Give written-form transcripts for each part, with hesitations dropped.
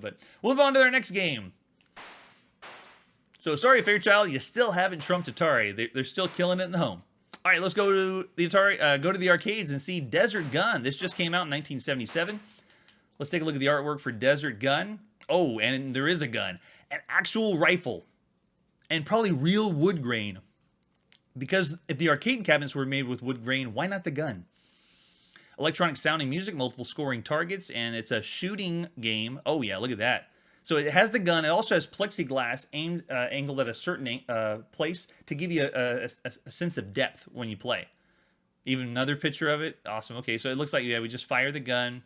But we'll move on to our next game. So sorry, Fairchild, you still haven't trumped Atari. They're still killing it in the home. All right, let's go to the Atari, go to the arcades and see Desert Gun. This just came out in 1977. Let's take a look at the artwork for Desert Gun. Oh, and there is a gun, an actual rifle, and probably real wood grain. Because if the arcade cabinets were made with wood grain, why not the gun? Electronic sounding music, multiple scoring targets, and it's a shooting game. Oh yeah, look at that. So it has the gun. It also has plexiglass aimed, angled at a certain place to give you a sense of depth when you play. Even another picture of it. Awesome. Okay, so it looks like, yeah, we just fire the gun,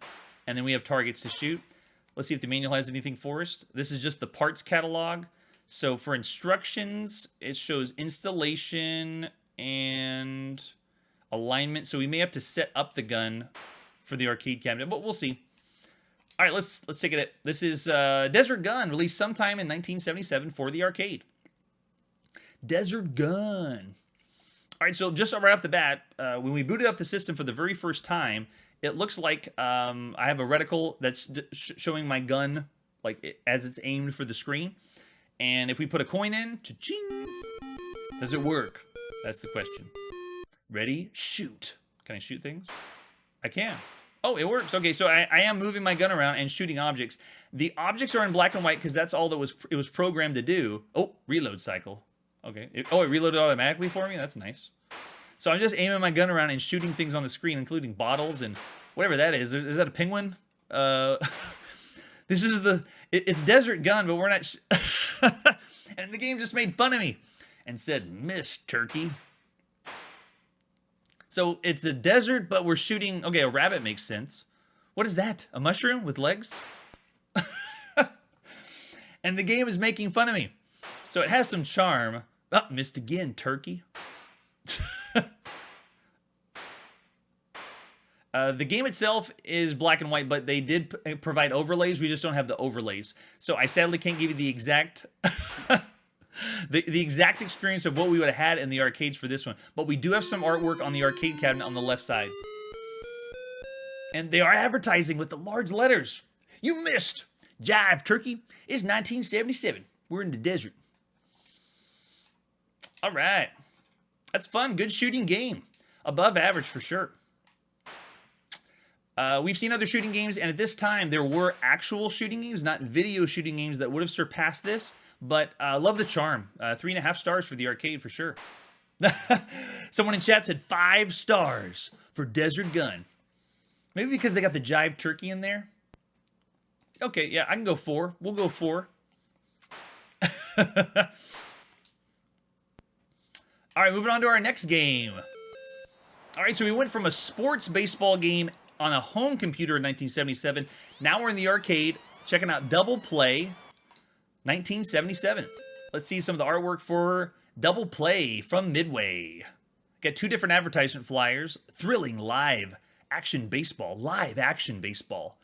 and then we have targets to shoot. Let's see if the manual has anything for us. This is just the parts catalog. So for instructions, it shows installation and alignment. So we may have to set up the gun for the arcade cabinet, but we'll see. All right, let's take it. This is Desert Gun, released sometime in 1977 for the arcade. Desert Gun. All right, so just right off the bat, when we booted up the system for the very first time, it looks like I have a reticle that's showing my gun like as it's aimed for the screen. And if we put a coin in, cha-ching, does it work? That's the question. Ready? Shoot. Can I shoot things? I can. Oh, it works. Okay, so I am moving my gun around and shooting objects. The objects are in black and white because that's all that it was programmed to do. Oh, reload cycle. Okay. It reloaded automatically for me? That's nice. So I'm just aiming my gun around and shooting things on the screen, including bottles and whatever that is. Is that a penguin? This is it's Desert Gun, but we're not... And the game just made fun of me and said, "Miss Turkey." So it's a desert, but we're shooting... Okay, a rabbit makes sense. What is that? A mushroom with legs? And the game is making fun of me. So it has some charm. Oh, missed again, turkey. The game itself is black and white, but they did provide overlays. We just don't have the overlays. So I sadly can't give you the exact... the exact experience of what we would have had in the arcades for this one. But we do have some artwork on the arcade cabinet on the left side. And they are advertising with the large letters. You missed! Jive Turkey. It's 1977. We're in the desert. All right. That's fun. Good shooting game. Above average for sure. We've seen other shooting games, and at this time, there were actual shooting games, not video shooting games that would have surpassed this. But love the charm. 3.5 stars for the arcade for sure. Someone in chat said 5 stars for Desert Gun. Maybe because they got the Jive Turkey in there. Okay, yeah, I can go 4. We'll go 4. All right, moving on to our next game. All right, so we went from a sports baseball game on a home computer in 1977. Now we're in the arcade, checking out Double Play 1977. Let's see some of the artwork for Double Play from Midway. Got 2 different advertisement flyers. Thrilling live action baseball. Live action baseball.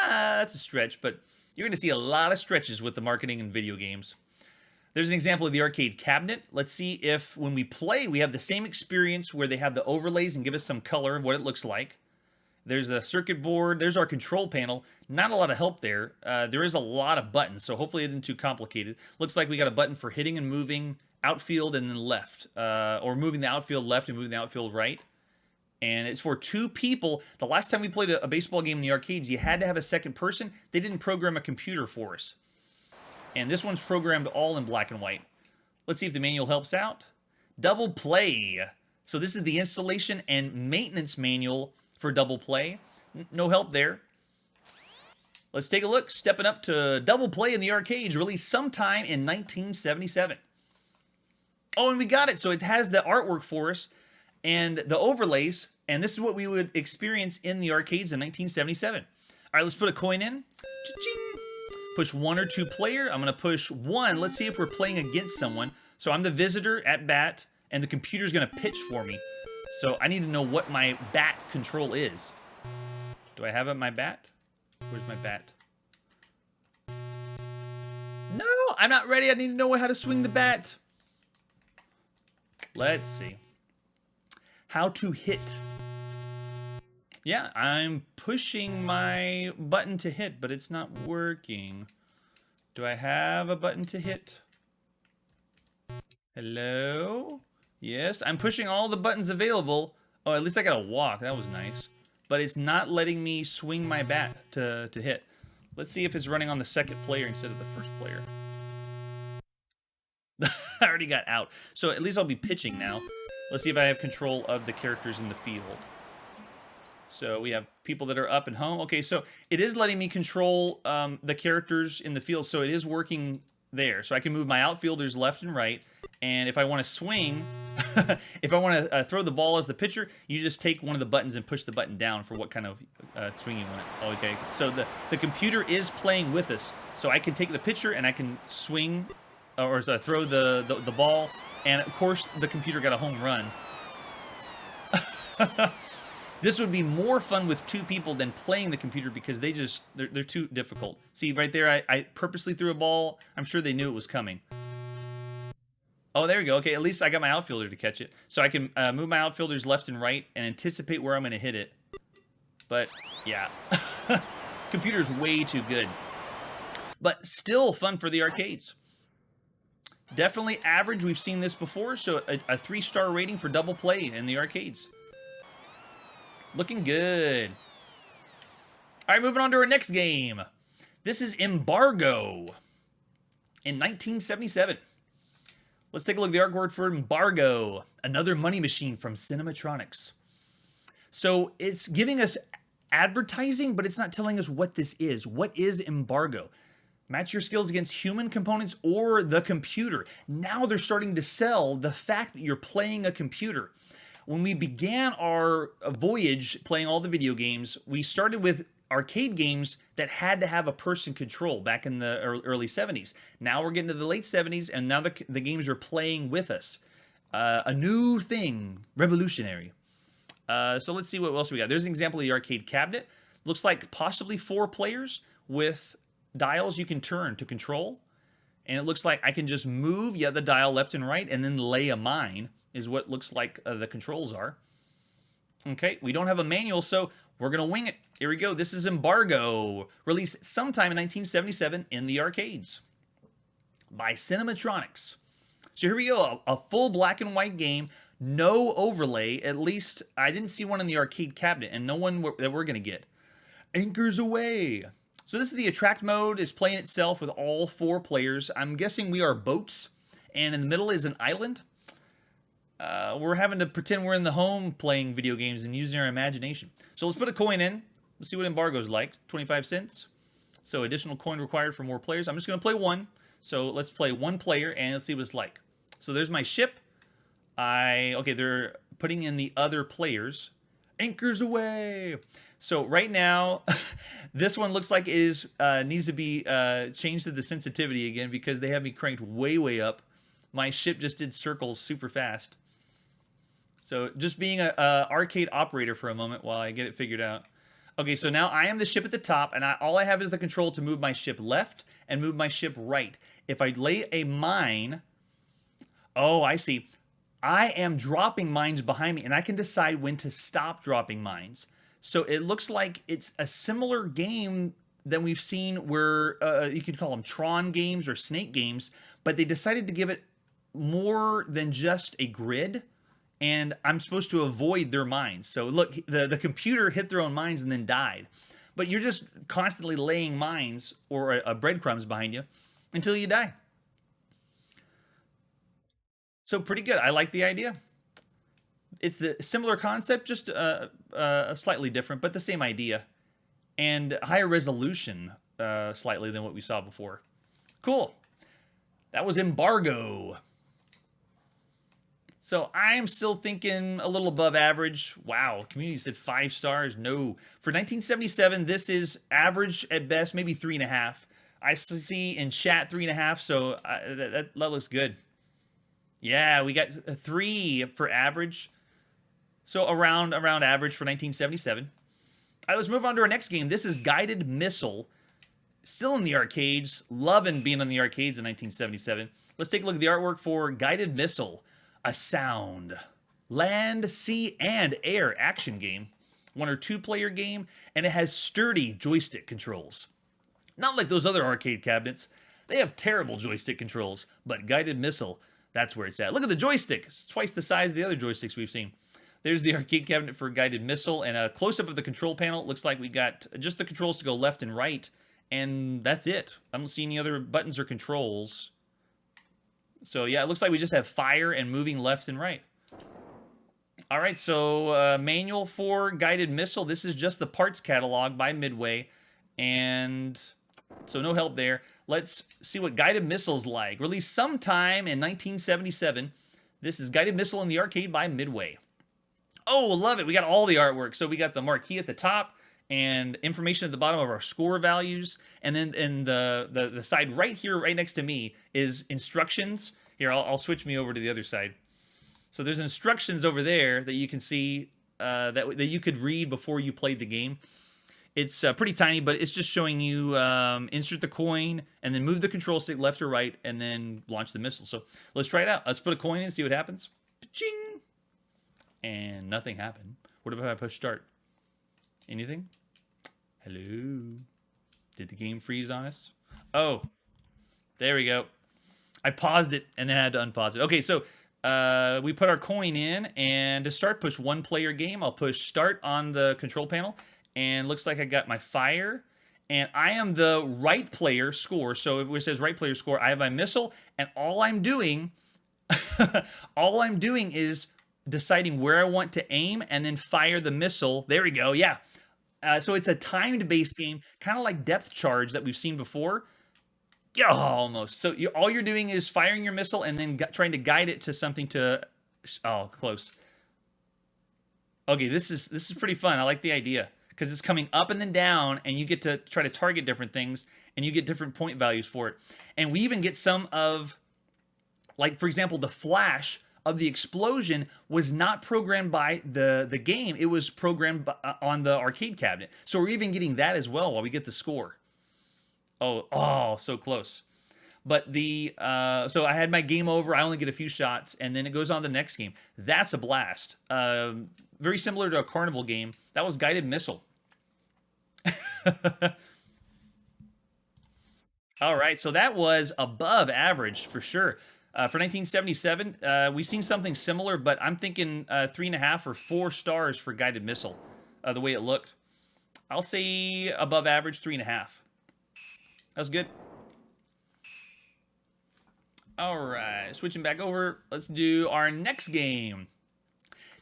That's a stretch, but you're going to see a lot of stretches with the marketing in video games. There's an example of the arcade cabinet. Let's see if when we play, we have the same experience where they have the overlays and give us some color of what it looks like. There's a circuit board. There's our control panel. Not a lot of help there. There is a lot of buttons, so hopefully it isn't too complicated. Looks like we got a button for hitting and moving outfield and then left. Or moving the outfield left and moving the outfield right. And it's for 2 people. The last time we played a baseball game in the arcades, you had to have a second person. They didn't program a computer for us. And this one's programmed all in black and white. Let's see if the manual helps out. Double Play. So this is the installation and maintenance manual for Double Play. No help there. Let's take a look. Stepping up to Double Play in the arcades, released sometime in 1977. Oh, and we got it. So it has the artwork for us and the overlays. And this is what we would experience in the arcades in 1977. All right, let's put a coin in. Cha-ching. Push 1 or 2 player. I'm going to push 1. Let's see if we're playing against someone. So I'm the visitor at bat, and the computer's going to pitch for me. So I need to know what my bat control is. Do I have it my bat? Where's my bat? No, I'm not ready. I need to know how to swing the bat. Let's see. How to hit. Yeah, I'm pushing my button to hit, but it's not working. Do I have a button to hit? Hello? Yes, I'm pushing all the buttons available. Oh, at least I got a walk. That was nice. But it's not letting me swing my bat to hit. Let's see if it's running on the second player instead of the first player. I already got out. So at least I'll be pitching now. Let's see if I have control of the characters in the field. So we have people that are up and home. Okay, so it is letting me control the characters in the field. So it is working there. So I can move my outfielders left and right. And if I want to swing, if I want to throw the ball as the pitcher, you just take one of the buttons and push the button down for what kind of swing you want. Okay, so the computer is playing with us. So I can take the pitcher and I can swing or throw the ball. And of course, the computer got a home run. This would be more fun with two people than playing the computer because they're too difficult. See, right there, I purposely threw a ball. I'm sure they knew it was coming. Oh, there we go. Okay, at least I got my outfielder to catch it. So I can move my outfielders left and right and anticipate where I'm going to hit it. But, yeah. Computer's way too good. But still fun for the arcades. Definitely average. We've seen this before. So a 3-star rating for double play in the arcades. Looking good. All right, moving on to our next game. This is Embargo in 1977. Let's take a look at the artwork for Embargo, another money machine from Cinematronics. So it's giving us advertising, but it's not telling us what this is. What is Embargo? Match your skills against human components or the computer. Now they're starting to sell the fact that you're playing a computer. When we began our voyage playing all the video games, we started with arcade games that had to have a person control back in the early 70s. Now we're getting to the late 70s, and now the games are playing with us. A new thing, revolutionary. So let's see what else we got. There's an example of the arcade cabinet. Looks like possibly 4 players with dials you can turn to control. And it looks like I can just move, the dial left and right, and then lay a mine. Is what looks like the controls are. Okay, we don't have a manual, so we're going to wing it. Here we go. This is Embargo, released sometime in 1977 in the arcades by Cinematronics. So here we go, a full black and white game, no overlay. At least I didn't see one in the arcade cabinet, and no one that we're going to get. Anchors away. So this is the attract mode, is playing itself with all 4 players. I'm guessing we are boats, and in the middle is an island. We're having to pretend we're in the home playing video games and using our imagination. So let's put a coin in. Let's see what Embargo's like. 25 cents. So additional coin required for more players. I'm just going to play 1. So let's play 1 player and let's see what it's like. So there's my ship. Okay, they're putting in the other players. Anchors away. So right now, this one looks like it needs to be changed to the sensitivity again because they have me cranked way, way up. My ship just did circles super fast. So just being an arcade operator for a moment while I get it figured out. Okay, so now I am the ship at the top, and all I have is the control to move my ship left and move my ship right. If I lay a mine, oh, I see. I am dropping mines behind me, and I can decide when to stop dropping mines. So it looks like it's a similar game than we've seen where you could call them Tron games or Snake games, but they decided to give it more than just a grid. And I'm supposed to avoid their mines. So look, the computer hit their own mines and then died. But you're just constantly laying mines or breadcrumbs behind you until you die. So pretty good. I like the idea. It's the similar concept, just slightly different, but the same idea. And higher resolution slightly than what we saw before. Cool. That was Embargo. So I'm still thinking a little above average. Wow, community said 5 stars. No. For 1977, this is average at best, maybe 3.5. I see in chat 3.5, so that looks good. Yeah, we got a 3 for average. So around average for 1977. All right, let's move on to our next game. This is Guided Missile. Still in the arcades. Loving being in the arcades in 1977. Let's take a look at the artwork for Guided Missile. A sound, land, sea, and air action game. 1 or 2 player game, and it has sturdy joystick controls. Not like those other arcade cabinets. They have terrible joystick controls, but Guided Missile, that's where it's at. Look at the joystick. It's twice the size of the other joysticks we've seen. There's the arcade cabinet for Guided Missile, and a close-up of the control panel. It looks like we got just the controls to go left and right, and that's it. I don't see any other buttons or controls. So yeah, it looks like we just have fire and moving left and right. All right, so manual for Guided Missile. This is just the parts catalog by Midway, and so no help there. Let's see what Guided Missile's like. Released sometime in 1977. This is Guided Missile in the arcade by Midway. Oh, love it. We got all the artwork. So we got the marquee at the top and information at the bottom of our score values. And then in the side right here, right next to me, is instructions. Here, I'll switch me over to the other side. So there's instructions over there that you can see that you could read before you played the game. It's pretty tiny, but it's just showing you insert the coin and then move the control stick left or right and then launch the missile. So let's try it out. Let's put a coin in and see what happens. Ching! And nothing happened. What if I push start? Anything? Hello? Did the game freeze on us? Oh, there we go. I paused it and then I had to unpause it. Okay, so we put our coin in, and to start, push 1 player game. I'll push start on the control panel. And looks like I got my fire, and I am the right player score. So if it says right player score, I have my missile, and all I'm doing, is deciding where I want to aim and then fire the missile. There we go. Yeah. So it's a timed-based game, kind of like Depth Charge that we've seen before. Yeah, almost. So all you're doing is firing your missile and then trying to guide it to something to. Oh, close. Okay, this is pretty fun. I like the idea, because it's coming up and then down, and you get to try to target different things, and you get different point values for it. And we even get some of, like, for example, the flash of the explosion was not programmed by the game. It was programmed on the arcade cabinet. So we're even getting that as well while we get the score. Oh, so close. But so I had my game over. I only get a few shots, and then it goes on to the next game. That's a blast. Very similar to a carnival game. That was Guided Missile. All right, so that was above average for sure. For 1977, we've seen something similar, but I'm thinking 3.5 or 4 stars for Guided Missile, the way it looked. I'll say above average, 3.5. That was good. All right, switching back over, let's do our next game.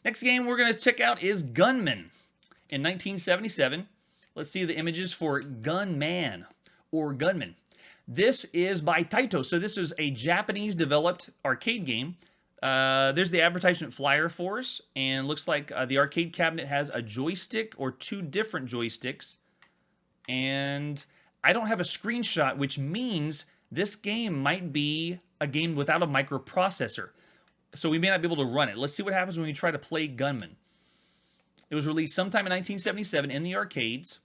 Next game we're going to check out is Gunman in 1977. Let's see the images for Gunman or Gunman. This is by Taito. So this is a Japanese-developed arcade game. There's the advertisement flyer for us, and looks like the arcade cabinet has a joystick or 2 different joysticks. And I don't have a screenshot, which means this game might be a game without a microprocessor. So we may not be able to run it. Let's see what happens when we try to play Gunman. It was released sometime in 1977 in the arcades.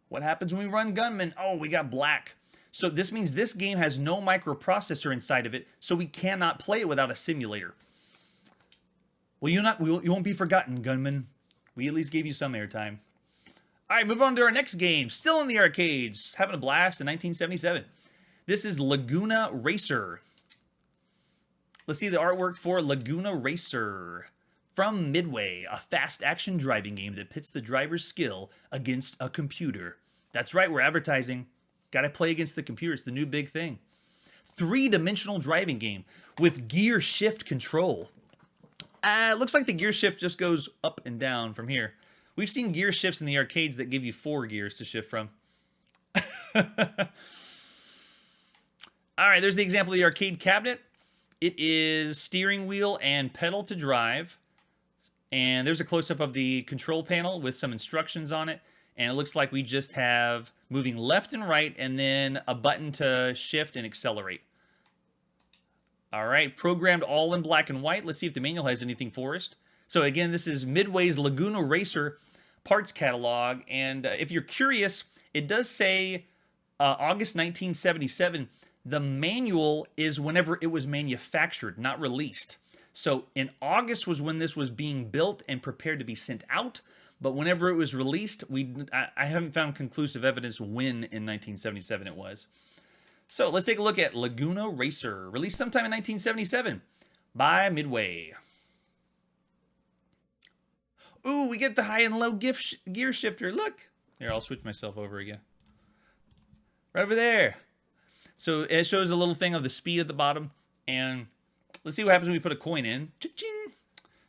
What happens when we run Gunman? Oh, we got black. So this means this game has no microprocessor inside of it, so we cannot play it without a simulator. Well, you won't be forgotten, Gunman. We at least gave you some airtime. All right, move on to our next game. Still in the arcades. Having a blast in 1977. This is Laguna Racer. Let's see the artwork for Laguna Racer. From Midway, a fast action driving game that pits the driver's skill against a computer. That's right, we're advertising. Gotta play against the computer. It's the new big thing. 3-dimensional driving game with gear shift control. It looks like the gear shift just goes up and down from here. We've seen gear shifts in the arcades that give you 4 gears to shift from. All right, there's the example of the arcade cabinet. It is steering wheel and pedal to drive. And there's a close-up of the control panel with some instructions on it. And it looks like we just have moving left and right, and then a button to shift and accelerate. All right, programmed all in black and white. Let's see if the manual has anything for us. So again, this is Midway's Laguna Racer parts catalog. And if you're curious, it does say August 1977. The manual is whenever it was manufactured, not released. So in August was when this was being built and prepared to be sent out. But whenever it was released, I haven't found conclusive evidence when in 1977 it was. So let's take a look at Laguna Racer, released sometime in 1977 by Midway. Ooh, we get the high and low gear shifter. Look. Here, I'll switch myself over again. Right over there. So it shows a little thing of the speed at the bottom. And let's see what happens when we put a coin in. Cha-ching.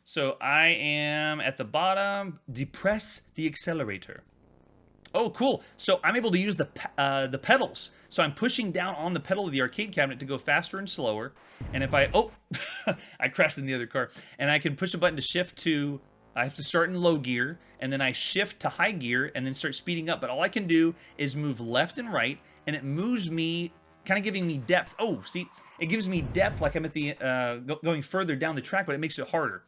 So I am at the bottom. Depress the accelerator. Oh, cool. So I'm able to use the pedals. So I'm pushing down on the pedal of the arcade cabinet to go faster and slower. And if I... Oh, I crashed in the other car. And I can push a button to shift to... I have to start in low gear, and then I shift to high gear, and then start speeding up. But all I can do is move left and right, and it moves me, kind of giving me depth. Oh, see? It gives me depth like I'm at the going further down the track, but it makes it harder.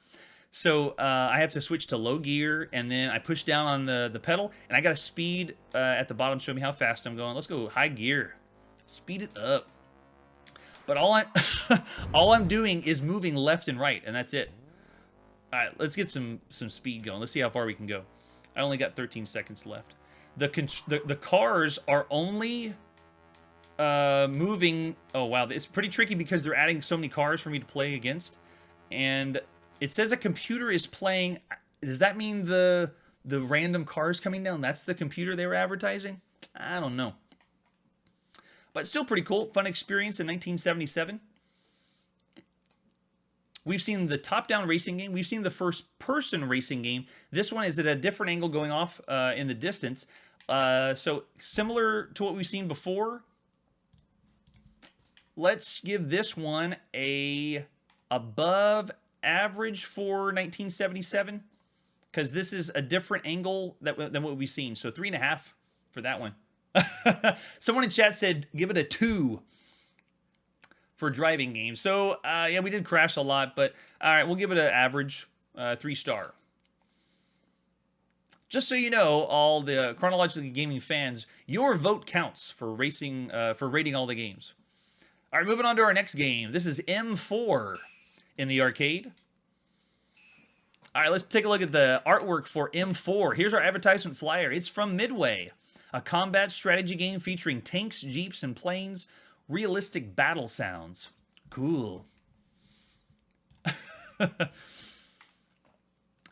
So I have to switch to low gear, and then I push down on the pedal, and I got a speed at the bottom, show me how fast I'm going. Let's go high gear. Speed it up. But all I'm doing is moving left and right, and that's it. All right, let's get some speed going. Let's see how far we can go. I only got 13 seconds left. The cars are only moving. Oh, wow. It's pretty tricky because they're adding so many cars for me to play against. And it says a computer is playing. Does that mean the random cars coming down, that's the computer they were advertising? I don't know. But still pretty cool. Fun experience in 1977. We've seen the top-down racing game. We've seen the first-person racing game. This one is at a different angle going off in the distance. So similar to what we've seen before. Let's give this one a above average for 1977 because this is a different angle than what we've seen. So 3.5 for that one. Someone in chat said give it a 2. For driving games. So, yeah, we did crash a lot, but all right, we'll give it an average 3-star. Just so you know, all the Chronologically Gaming fans, your vote counts for rating all the games. All right, moving on to our next game. This is M4 in the arcade. All right, let's take a look at the artwork for M4. Here's our advertisement flyer. It's from Midway, a combat strategy game featuring tanks, jeeps, and planes. Realistic battle sounds. Cool.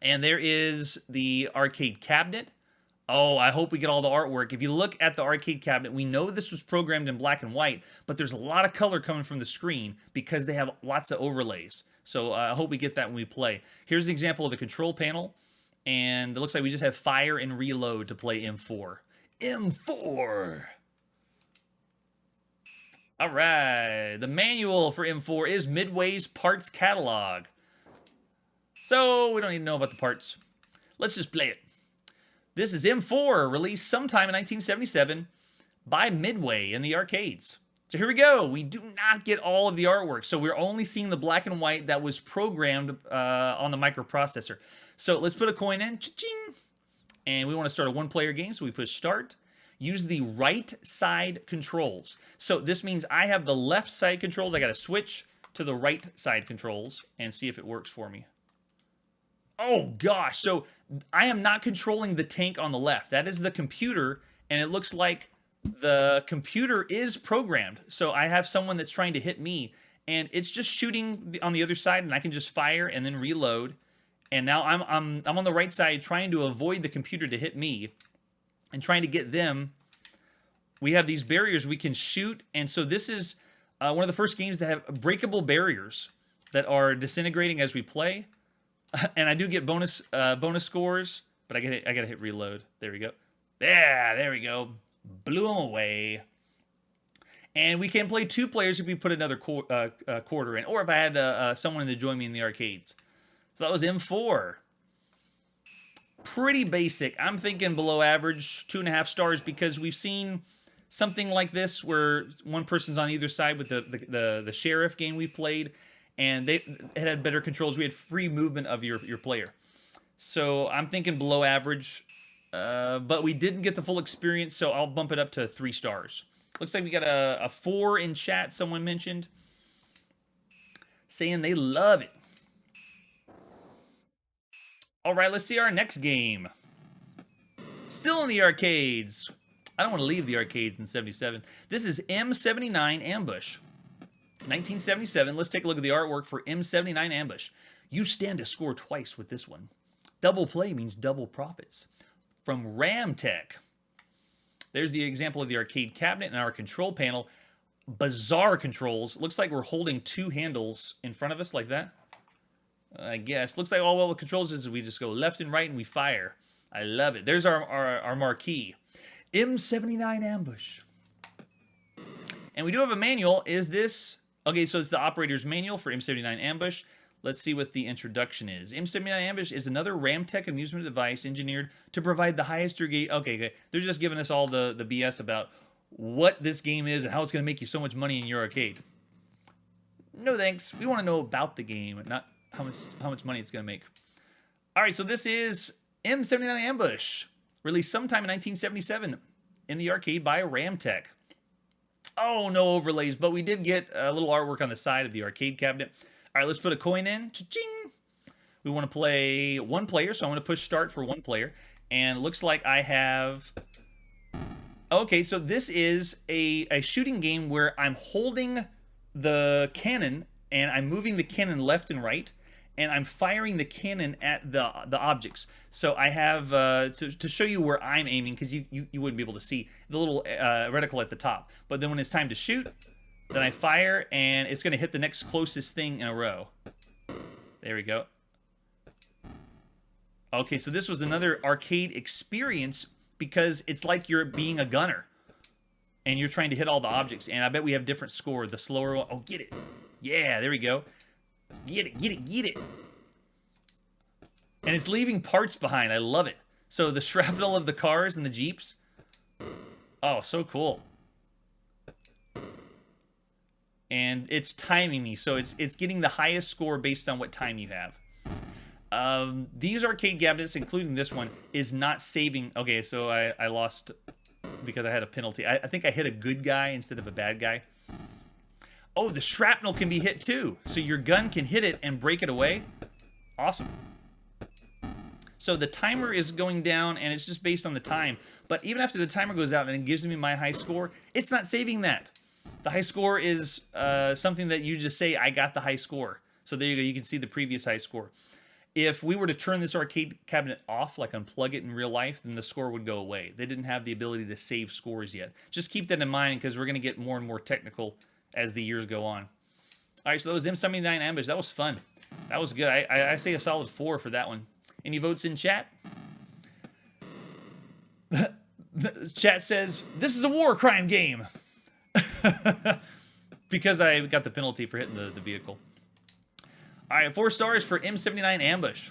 And there is the arcade cabinet. Oh, I hope we get all the artwork. If you look at the arcade cabinet, we know this was programmed in black and white, but there's a lot of color coming from the screen because they have lots of overlays. So I hope we get that when we play. Here's an example of the control panel, and it looks like we just have fire and reload to play M4. M4! All right, the manual for M4 is Midway's parts catalog. So we don't need to know about the parts. Let's just play it. This is M4, released sometime in 1977 by Midway in the arcades. So here we go. We do not get all of the artwork. So we're only seeing the black and white that was programmed on the microprocessor. So let's put a coin in. Cha-ching! And we want to start a one-player game, so we push start. Use the right side controls. So this means I have the left side controls. I got to switch to the right side controls and see if it works for me. Oh gosh, so I am not controlling the tank on the left. That is the computer, and it looks like the computer is programmed. So I have someone that's trying to hit me, and it's just shooting on the other side, and I can just fire and then reload. And now I'm on the right side trying to avoid the computer to hit me. And trying to get them. We have these barriers we can shoot, and so this is one of the first games that have breakable barriers that are disintegrating as we play. And I do get bonus scores, but I gotta hit reload. There we go. Yeah, there we go. Blew them away. And we can play 2 players if we put another quarter in, or if I had someone to join me in the arcades. So that was M4. Pretty basic. I'm thinking below average, 2.5 stars, because we've seen something like this where one person's on either side with the sheriff game we've played, and it had better controls. We had free movement of your player. So I'm thinking below average, but we didn't get the full experience, so I'll bump it up to 3 stars. Looks like we got a 4 in chat, someone mentioned, saying they love it. All right, let's see our next game. Still in the arcades. I don't want to leave the arcades in 77. This is M79 Ambush. 1977. Let's take a look at the artwork for M79 Ambush. You stand to score twice with this one. Double play means double profits. From Ramtech. There's the example of the arcade cabinet and our control panel. Bizarre controls. Looks like we're holding two handles in front of us like that. I guess. Looks like all well the controls is we just go left and right and we fire. I love it. There's our marquee. M79 Ambush. And we do have a manual. Is this... Okay, so it's the operator's manual for M79 Ambush. Let's see what the introduction is. M79 Ambush is another Ramtech amusement device engineered to provide the highest degree... Okay. They're just giving us all the BS about what this game is and how it's going to make you so much money in your arcade. No thanks. We want to know about the game, not how much money it's going to make. All right, so this is M79 Ambush, released sometime in 1977 in the arcade by Ramtech. Oh, no overlays, but we did get a little artwork on the side of the arcade cabinet. All right, let's put a coin in. Cha-ching! We want to play one player, so I'm going to push start for one player. And it looks like I have... Okay, so this is a shooting game where I'm holding the cannon, and I'm moving the cannon left and right, and I'm firing the cannon at the objects. So I have, to show you where I'm aiming, because you wouldn't be able to see the little reticle at the top. But then when it's time to shoot, then I fire, and it's going to hit the next closest thing in a row. There we go. Okay, so this was another arcade experience, because it's like you're being a gunner, and you're trying to hit all the objects. And I bet we have different score. The slower one. Oh, get it. Yeah, there we go. Get it, get it, get it. And it's leaving parts behind. I love it. So the shrapnel of the cars and the Jeeps. Oh, so cool. And it's timing me. So it's getting the highest score based on what time you have. These arcade cabinets, including this one, is not saving. Okay, so I lost because I had a penalty. I think I hit a good guy instead of a bad guy. Oh, the shrapnel can be hit too. So your gun can hit it and break it away. Awesome. So the timer is going down, and it's just based on the time. But even after the timer goes out and it gives me my high score, it's not saving that. The high score is something that you just say, I got the high score. So there you go. You can see the previous high score. If we were to turn this arcade cabinet off, like unplug it in real life, then the score would go away. They didn't have the ability to save scores yet. Just keep that in mind, because we're going to get more and more technical as the years go on. All right, so that was M79 Ambush. That was fun. That was good. I say a solid 4 for that one. Any votes in chat? The chat says, this is a war crime game. Because I got the penalty for hitting the vehicle. All right, 4 stars for M79 Ambush.